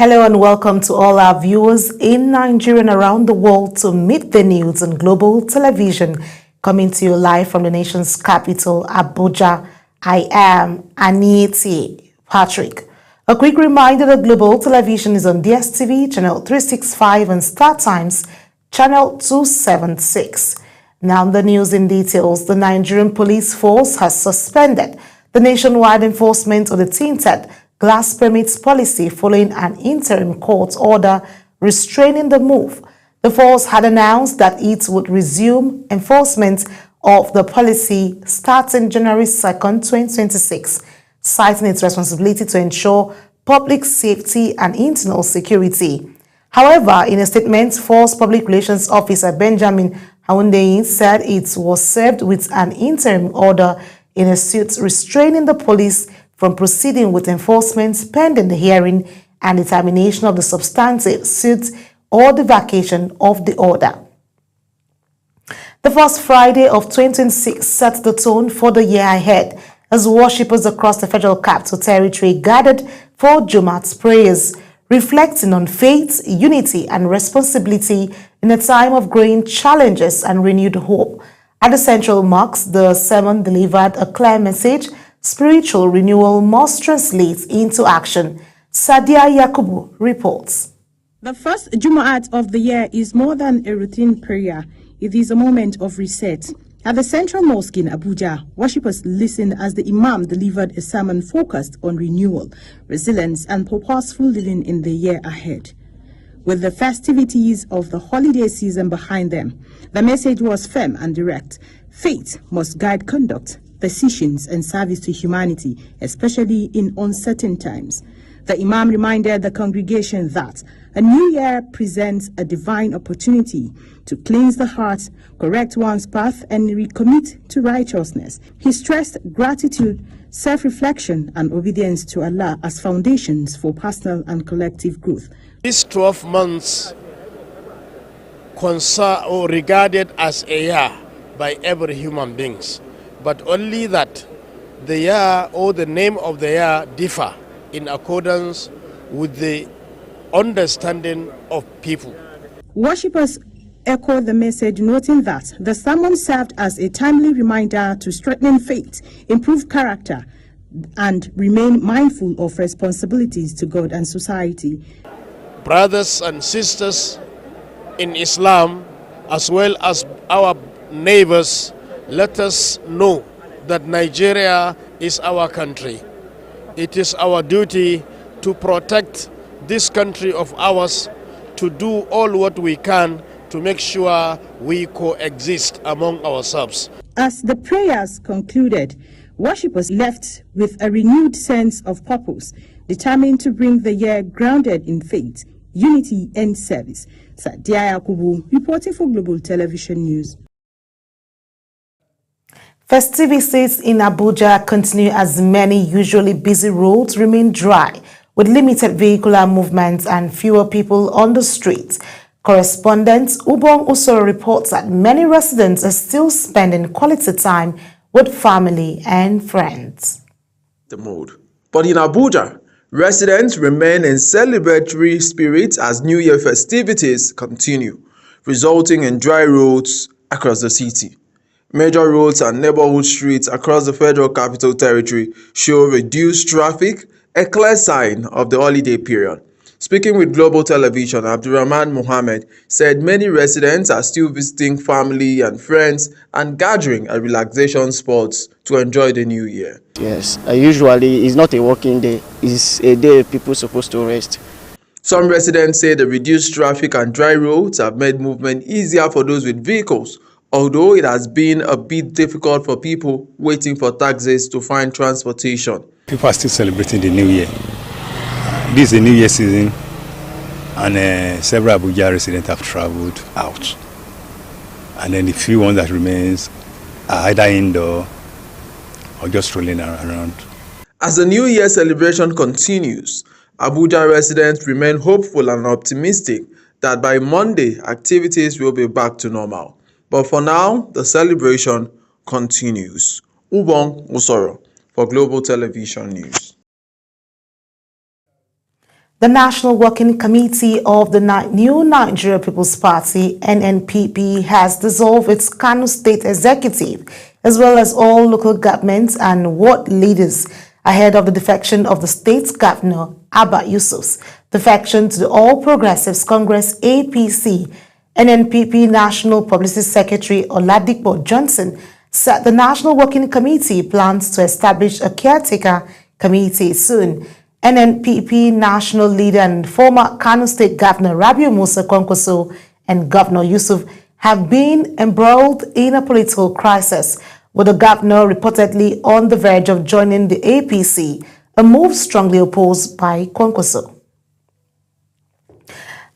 Hello and welcome to all our viewers in Nigeria and around the world to Meet the News on Global Television, coming to you live from the nation's capital, Abuja. I am Anieti Patrick. A quick reminder that Global Television is on DSTV, channel 365 and Star Times, channel 276. Now the news in details. The Nigerian Police Force has suspended the nationwide enforcement of the tinted glass permits policy following an interim court order restraining the move. The force had announced that it would resume enforcement of the policy starting January 2nd, 2026, citing its responsibility to ensure public safety and internal security. However, in a statement, Force Public Relations Officer Benjamin Hundeyin said it was served with an interim order in a suit restraining the police from proceeding with enforcement pending the hearing and determination of the substantive suit or the vacation of the order. The first Friday of 2026 set the tone for the year ahead as worshippers across the Federal Capital Territory gathered for Jumat prayers, reflecting on faith, unity, and responsibility in a time of growing challenges and renewed hope. At the Central Mosque, the sermon delivered a clear message: spiritual renewal must translate into action. Sadia Yakubu reports. The first Jumu'at of the year is more than a routine prayer. It is a moment of reset. At the Central Mosque in Abuja, worshippers listened as the Imam delivered a sermon focused on renewal, resilience, and purposeful living in the year ahead. With the festivities of the holiday season behind them, the message was firm and direct. Faith must guide conduct, decisions, and service to humanity, especially in uncertain times. The Imam reminded the congregation that a new year presents a divine opportunity to cleanse the heart, correct one's path, and recommit to righteousness. He stressed gratitude, self-reflection, and obedience to Allah as foundations for personal and collective growth. These 12 months regarded as a year by every human being, but only that the year or the name of the year differ in accordance with the understanding of people. Worshippers echoed the message, noting that the sermon served as a timely reminder to strengthen faith, improve character, and remain mindful of responsibilities to God and society. Brothers and sisters in Islam, as well as our neighbors, let us know that Nigeria is our country. It is our duty to protect this country of ours, to do all what we can to make sure we coexist among ourselves. As the prayers concluded, worshippers left with a renewed sense of purpose, determined to bring the year grounded in faith, unity, and service. Sadia Yakubu, reporting for Global Television News. Festivities in Abuja continue as many usually busy roads remain dry, with limited vehicular movement and fewer people on the streets. Correspondent Ubong Usoro reports that many residents are still spending quality time with family and friends. But in Abuja, residents remain in celebratory spirit as New Year festivities continue, resulting in dry roads across the city. Major roads and neighborhood streets across the Federal Capital Territory show reduced traffic, a clear sign of the holiday period. Speaking with Global Television, Abdurrahman Mohammed said many residents are still visiting family and friends and gathering at relaxation spots to enjoy the new year. Yes, usually it's not a working day, it's a day people are supposed to rest. Some residents say the reduced traffic and dry roads have made movement easier for those with vehicles, although it has been a bit difficult for people waiting for taxis to find transportation. People are still celebrating the new year. This is the new year season, and several Abuja residents have traveled out. And then the few ones that remains are either indoor or just strolling around. As the New Year celebration continues, Abuja residents remain hopeful and optimistic that by Monday, activities will be back to normal. But for now, the celebration continues. Ubong Usoro for Global Television News. The National Working Committee of the New Nigeria People's Party, NNPP, has dissolved its Kano State Executive, as well as all local governments and ward leaders, ahead of the defection of the state's governor, Abba Yusuf's defection to the All Progressives Congress, APC. NNPP National Publicity Secretary Oladipo Johnson said the National Working Committee plans to establish a caretaker committee soon. NNPP national leader and former Kano State Governor Rabiu Musa Kwankwaso and Governor Yusuf have been embroiled in a political crisis, with the governor reportedly on the verge of joining the APC, a move strongly opposed by Kwankwaso.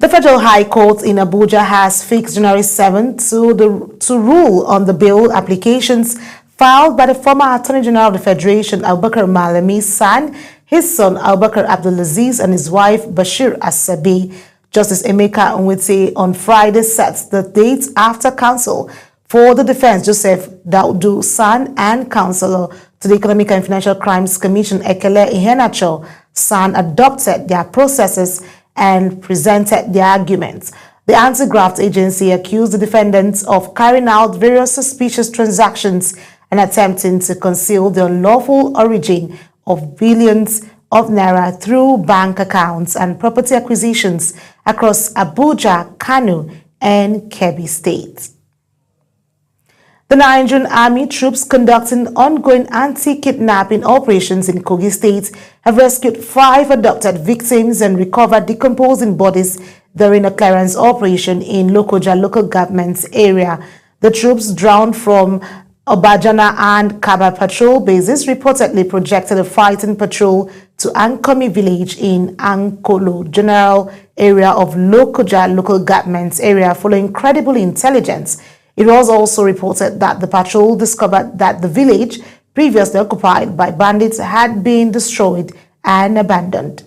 The Federal High Court in Abuja has fixed January 7 to rule on the bail applications filed by the former Attorney General of the Federation, Abubakar Malami's son, his son Abubakar Abdulaziz, and his wife Bashir Asabi. Justice Emeka Onwete on Friday set the date after counsel for the defense, Joseph Daudu, son and counselor to the Economic and Financial Crimes Commission, Ekele Iheanacho, son, adopted their processes and presented their arguments. The anti-graft agency accused the defendants of carrying out various suspicious transactions and attempting to conceal the unlawful origin of billions of naira through bank accounts and property acquisitions across Abuja, Kano, and Kebbi states. The Nigerian Army troops conducting ongoing anti-kidnapping operations in Kogi State have rescued 5 adopted victims and recovered decomposing bodies during a clearance operation in Lokoja local government area. The troops drawn from Obajana and Kaba patrol bases reportedly projected a fighting patrol to Ankomi village in Ankolo general area of Lokoja local government area following credible intelligence. It was also reported that the patrol discovered that the village, previously occupied by bandits, had been destroyed and abandoned.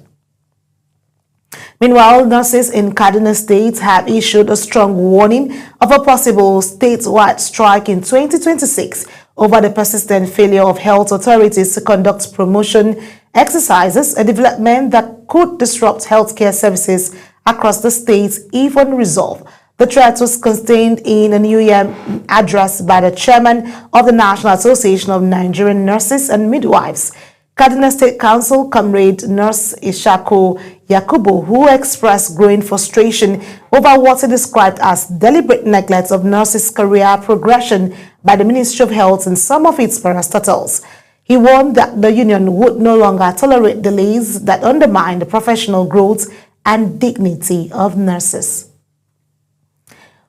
Meanwhile, nurses in Kaduna State have issued a strong warning of a possible statewide strike in 2026 over the persistent failure of health authorities to conduct promotion exercises, a development that could disrupt healthcare services across the state if unresolved. The threat was contained in a New Year address by the chairman of the National Association of Nigerian Nurses and Midwives, Kaduna State Council, Comrade Nurse Ishako Yakubu, who expressed growing frustration over what he described as deliberate neglect of nurses' career progression by the Ministry of Health in some of its parastatals. He warned that the union would no longer tolerate delays that undermine the professional growth and dignity of nurses.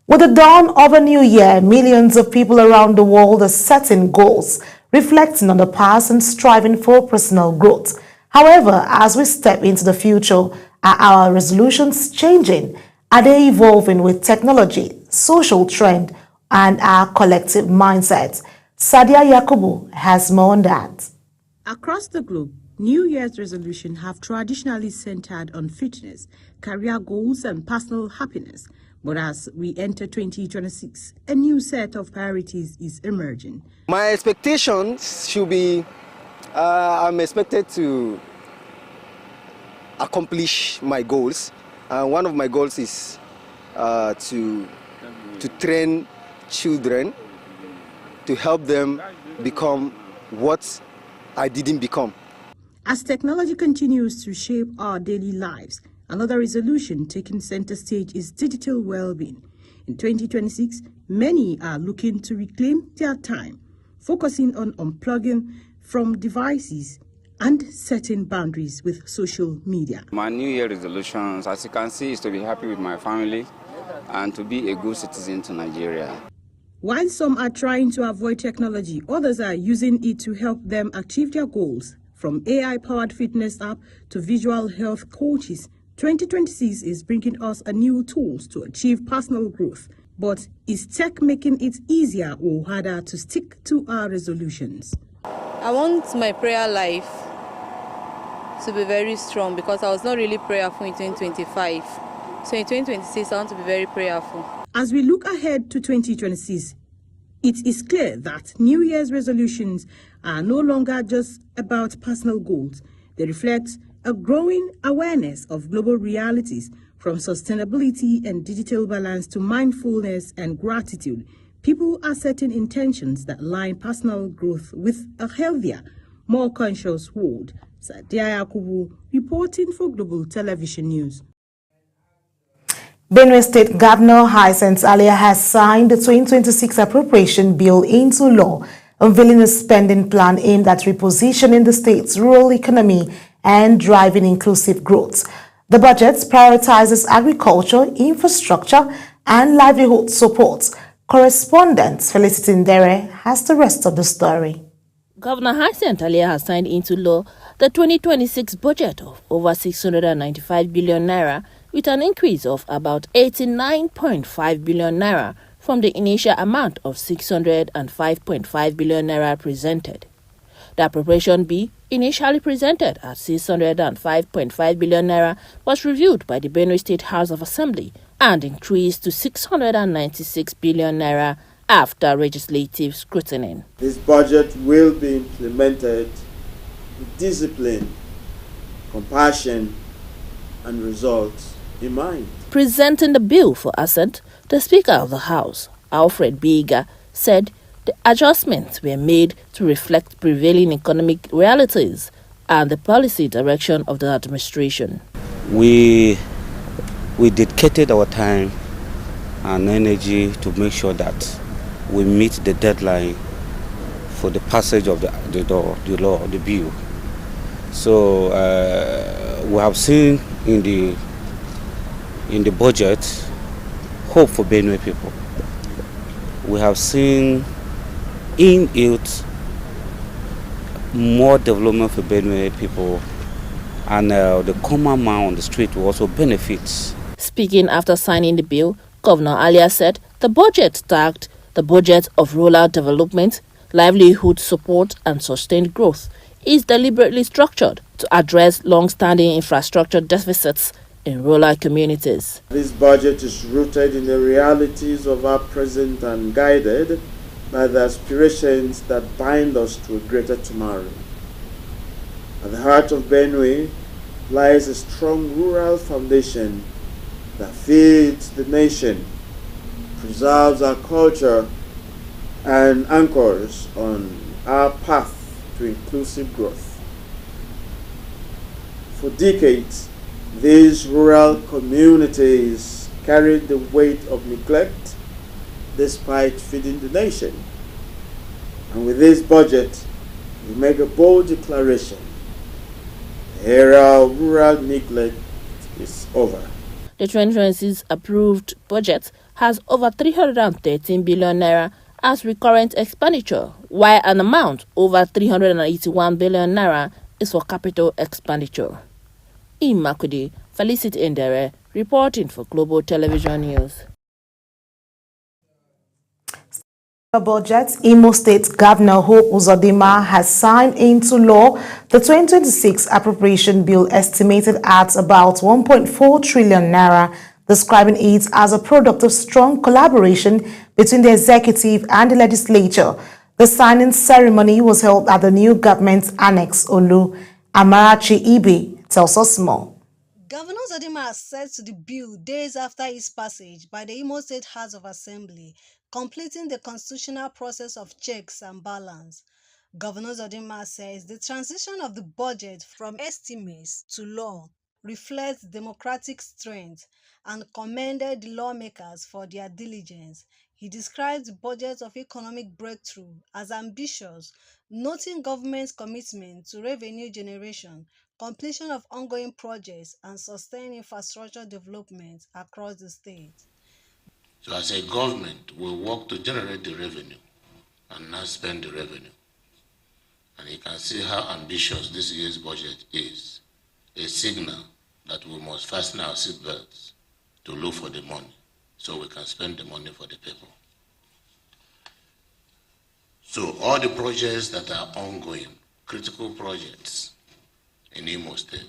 With the dawn of a new year, millions of people around the world are setting goals, reflecting on the past and striving for personal growth. However, as we step into the future, are our resolutions changing? Are they evolving with technology, social trend, and our collective mindset? Sadia Yakubu has more on that. Across the globe, New Year's resolutions have traditionally centered on fitness, career goals, and personal happiness. But as we enter 2026, a new set of priorities is emerging. My expectations should be, I'm expected to accomplish my goals. One of my goals is to train children, to help them become what I didn't become. As technology continues to shape our daily lives, another resolution taking center stage is digital well-being. In 2026, many are looking to reclaim their time, focusing on unplugging from devices and setting boundaries with social media. My New Year resolutions, as you can see, is to be happy with my family and to be a good citizen to Nigeria. While some are trying to avoid technology, others are using it to help them achieve their goals. From AI-powered fitness app to visual health coaches, 2026 is bringing us a new tools to achieve personal growth. But is tech making it easier or harder to stick to our resolutions? I want my prayer life to be very strong because I was not really prayerful in 2025. So in 2026, I want to be very prayerful. As we look ahead to 2026, it is clear that New Year's resolutions are no longer just about personal goals. They reflect a growing awareness of global realities, from sustainability and digital balance to mindfulness and gratitude. People are setting intentions that align personal growth with a healthier, more conscious world. Sadia Yakubu reporting for Global Television News. Benue State Governor Hyacinth Alia has signed the 2026 appropriation bill into law, unveiling a spending plan aimed at repositioning the state's rural economy and driving inclusive growth. The budget prioritizes agriculture, infrastructure, and livelihood support. Correspondent Felicity Ndere has the rest of the story. Governor Hyacinth Alia has signed into law the 2026 budget of over 695 billion naira, with an increase of about 89.5 billion naira from the initial amount of 605.5 billion naira presented. The appropriation bill, initially presented at 605.5 billion naira, was reviewed by the Benue State House of Assembly and increased to 696 billion naira after legislative scrutiny. This budget will be implemented with discipline, compassion, and results in mind. Presenting the bill for assent, the Speaker of the House, Alfred Biga, said the adjustments were made to reflect prevailing economic realities and the policy direction of the administration. We dedicated our time and energy to make sure that we meet the deadline for the passage of the bill. So we have seen in the budget hope for Benue people. We have seen in it more development for Benue people, and the common man on the street will also benefit. Speaking after signing the bill, Governor Alia said the budget tagged the budget of rural development, livelihood support and sustained growth is deliberately structured to address long-standing infrastructure deficits in rural communities. This budget is rooted in the realities of our present and guided by the aspirations that bind us to a greater tomorrow. At the heart of Benue lies a strong rural foundation that feeds the nation, preserves our culture, and anchors on our path to inclusive growth. For decades, these rural communities carried the weight of neglect despite feeding the nation. And with this budget, we make a bold declaration. The era of rural neglect is over. The 2026 approved budget has over 313 billion naira as recurrent expenditure, while an amount over 381 billion naira is for capital expenditure. In Makudi, Felicity Ndere reporting for Global Television News. Budget, Imo State Governor Hope Uzodinma has signed into law the 2026 appropriation bill estimated at about 1.4 trillion naira, describing it as a product of strong collaboration between the executive and the legislature. The signing ceremony was held at the new government annex, Olu. Amarachi Ibe tells us more. Governor Uzodinma said to the bill days after its passage by the Imo State House of Assembly, completing the constitutional process of checks and balance. Governor Uzodinma says the transition of the budget from estimates to law reflects democratic strength and commended the lawmakers for their diligence. He described the budget of economic breakthrough as ambitious, noting government's commitment to revenue generation, completion of ongoing projects, and sustained infrastructure development across the state. So as a government, we work to generate the revenue and not spend the revenue. And you can see how ambitious this year's budget is. A signal that we must fasten our seatbelts to look for the money so we can spend the money for the people. So all the projects that are ongoing, critical projects in Imo State,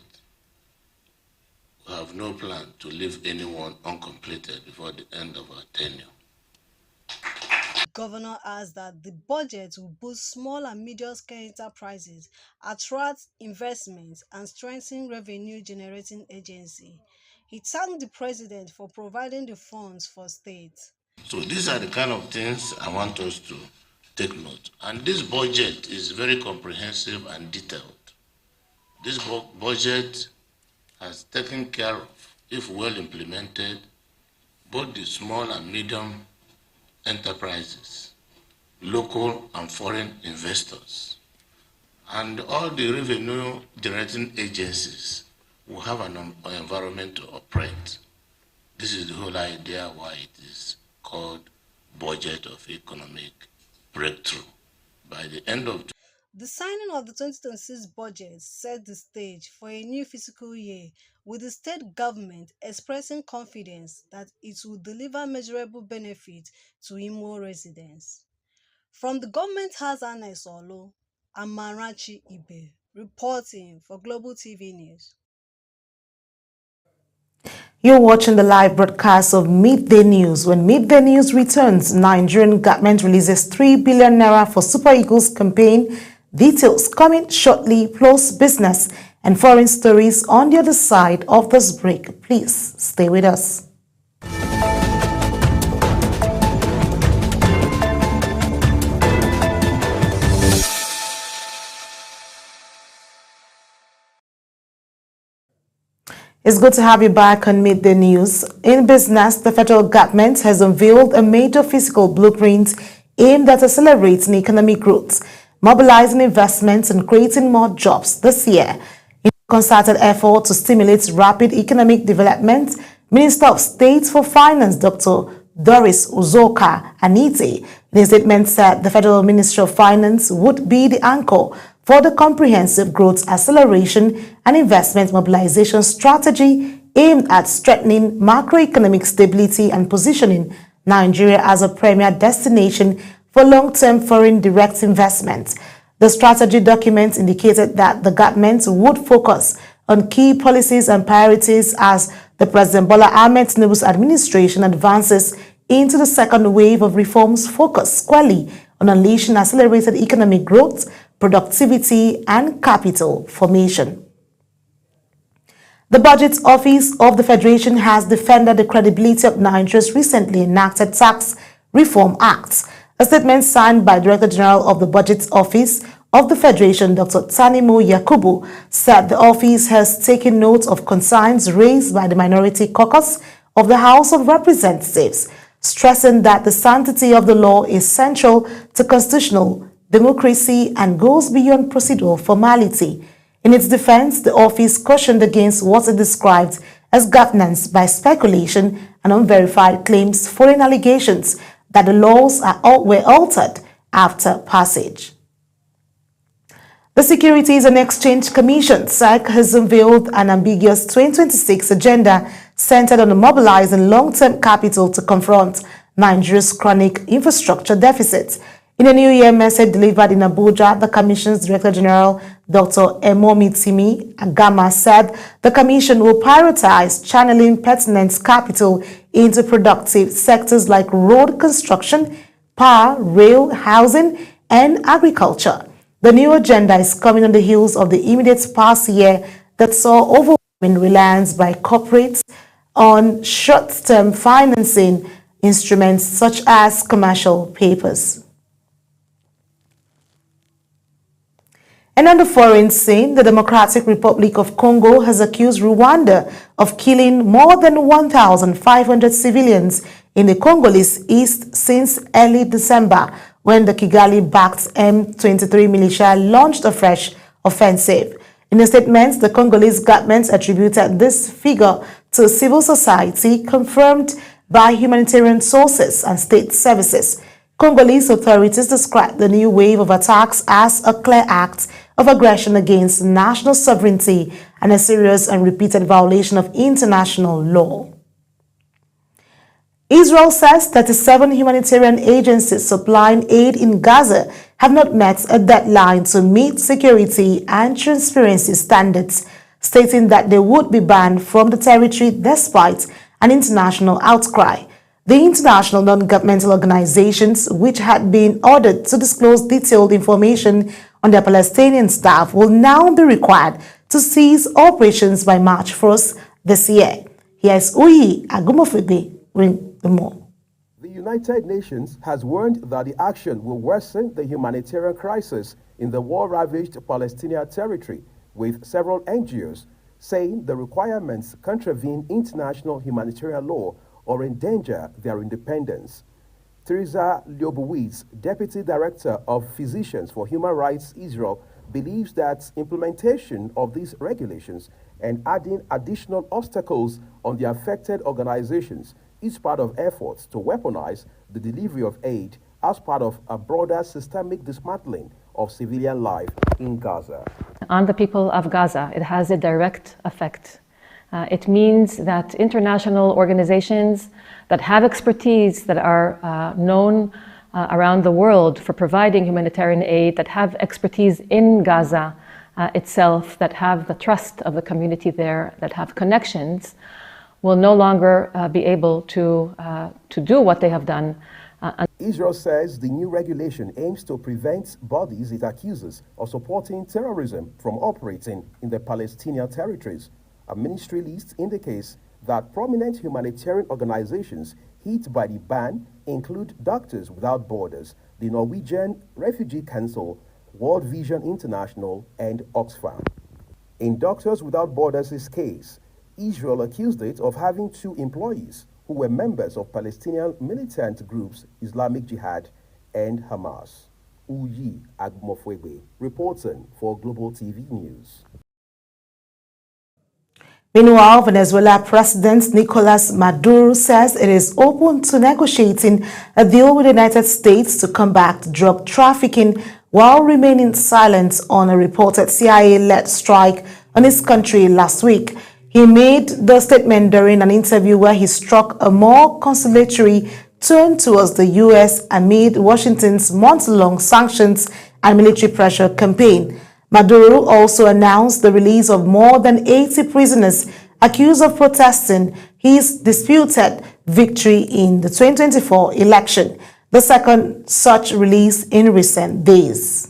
we have no plan to leave anyone uncompleted before the end of our tenure. governor adds that the budget will boost small and medium-scale enterprises, attract investments, and strengthen revenue-generating agencies. He thanked the president for providing the funds for states. So these are the kind of things I want us to take note. And this budget is very comprehensive and detailed. This budget has taken care of, if well implemented, both the small and medium enterprises, local and foreign investors, and all the revenue generating agencies will have an environment to operate. This is the whole idea why it is called Budget of Economic Breakthrough. By the end of the signing of the 2026 budget set the stage for a new fiscal year, with the state government expressing confidence that it will deliver measurable benefits to Imo residents. From the Government House Annex Olo, I'm Marachi Ibe, reporting for Global TV News. You're watching the live broadcast of Midday News. When Midday News returns, Nigerian government releases 3 billion naira for Super Eagles campaign. Details coming shortly, plus business and foreign stories on the other side of this break. Please stay with us. It's good to have you back on Midday News. In business, the federal government has unveiled a major fiscal blueprint aimed at accelerating economic growth, mobilizing investments and creating more jobs this year. In a concerted effort to stimulate rapid economic development, Minister of State for Finance Dr. Doris Uzoka Anite, in a statement, said the Federal Ministry of Finance would be the anchor for the comprehensive growth acceleration and investment mobilization strategy aimed at strengthening macroeconomic stability and positioning Nigeria as a premier destination for long-term foreign direct investment. The strategy document indicated that the government would focus on key policies and priorities as the President Bola Ahmed Tinubu's administration advances into the second wave of reforms focused squarely on unleashing accelerated economic growth, productivity, and capital formation. The Budget Office of the Federation has defended the credibility of Nigeria's recently enacted Tax Reform Act. A statement signed by Director General of the Budget Office of the Federation, Dr. Tanimu Yakubu, said the office has taken note of concerns raised by the Minority Caucus of the House of Representatives, stressing that the sanctity of the law is central to constitutional democracy and goes beyond procedural formality. In its defense, the office cautioned against what it described as governance by speculation and unverified claims following allegations that the laws were altered after passage. The Securities and Exchange Commission, SEC, has unveiled an ambiguous 2026 agenda centered on mobilizing long-term capital to confront Nigeria's chronic infrastructure deficit. In a New Year message delivered in Abuja, the Commission's Director General, Dr. Emomitimi Agama, said the Commission will prioritize channeling pertinent capital into productive sectors like road construction, power, rail, housing, and agriculture. The new agenda is coming on the heels of the immediate past year that saw overwhelming reliance by corporates on short-term financing instruments such as commercial papers. And on the foreign scene, the Democratic Republic of Congo has accused Rwanda of killing more than 1,500 civilians in the Congolese East since early December, when the Kigali-backed M23 militia launched a fresh offensive. In a statement, the Congolese government attributed this figure to civil society, confirmed by humanitarian sources and state services. Congolese authorities described the new wave of attacks as a clear act of aggression against national sovereignty and a serious and repeated violation of international law. Israel says 37 humanitarian agencies supplying aid in Gaza have not met a deadline to meet security and transparency standards, stating that they would be banned from the territory despite an international outcry. The international non-governmental organizations, which had been ordered to disclose detailed information on their Palestinian staff, will now be required to cease operations by March 1st this year. Here is Uyi Agumofigbe with more. The United Nations has warned that the action will worsen the humanitarian crisis in the war-ravaged Palestinian territory, with several NGOs saying the requirements contravene international humanitarian law or endanger their independence. Teresa Leibowitz, Deputy Director of Physicians for Human Rights Israel, believes that implementation of these regulations and adding additional obstacles on the affected organizations is part of efforts to weaponize the delivery of aid as part of a broader systemic dismantling of civilian life in Gaza. On the people of Gaza, it has a direct effect. It means that international organizations that have expertise, that are known around the world for providing humanitarian aid, that have expertise in Gaza itself, that have the trust of the community there, that have connections, will no longer be able to do what they have done. Israel says the new regulation aims to prevent bodies it accuses of supporting terrorism from operating in the Palestinian territories. A ministry list indicates that prominent humanitarian organizations hit by the ban include Doctors Without Borders, the Norwegian Refugee Council, World Vision International, and Oxfam. In Doctors Without Borders' case, Israel accused it of having 2 employees who were members of Palestinian militant groups Islamic Jihad and Hamas. Uyi Agumofwegbe, reporting for Global TV News. Meanwhile, Venezuela President Nicolas Maduro says it is open to negotiating a deal with the United States to combat drug trafficking while remaining silent on a reported CIA-led strike on his country last week. He made the statement during an interview where he struck a more conciliatory tone towards the U.S. amid Washington's months-long sanctions and military pressure campaign. Maduro also announced the release of more than 80 prisoners accused of protesting his disputed victory in the 2024 election, the second such release in recent days.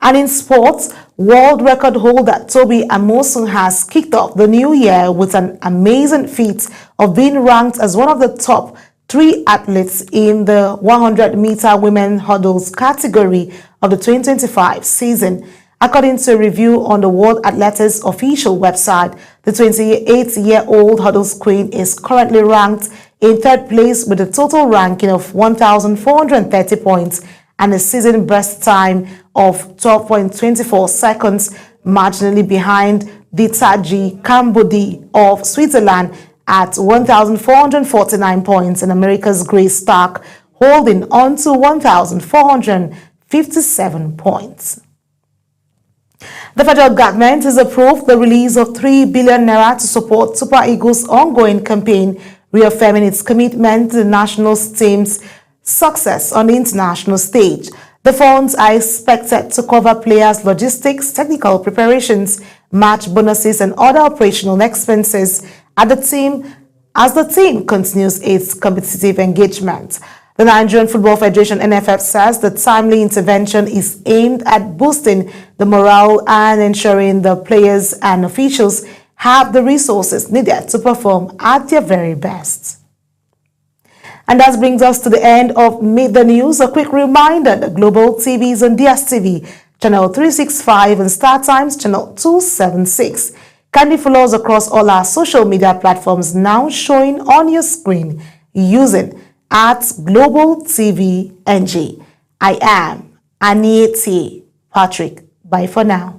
And in sports, world record holder Tobi Amosun has kicked off the new year with an amazing feat of being ranked as one of the top 3 athletes in the 100-meter women hurdles category of the 2025 season. According to a review on the World Athletics official website, the 28-year-old hurdles queen is currently ranked in 3rd place with a total ranking of 1,430 points and a season best time of 12.24 seconds, marginally behind Ditaji Kambodi of Switzerland at 1,449 points and America's Grace Stark holding on to 1,457 points. The federal government has approved the release of 3 billion naira to support Super Eagles' ongoing campaign, reaffirming its commitment to the national team's success on the international stage. The funds are expected to cover players' logistics, technical preparations, match bonuses, and other operational expenses as the team continues its competitive engagement. The Nigerian Football Federation (NFF) says the timely intervention is aimed at boosting the morale and ensuring the players and officials have the resources needed to perform at their very best. And that brings us to the end of Meet the News. A quick reminder that Global TV is on DSTV, channel 365 and StarTimes, channel 276. Kindly follow us across all our social media platforms now showing on your screen using @GlobalTVNG. I am Anieti Patrick. Bye for now.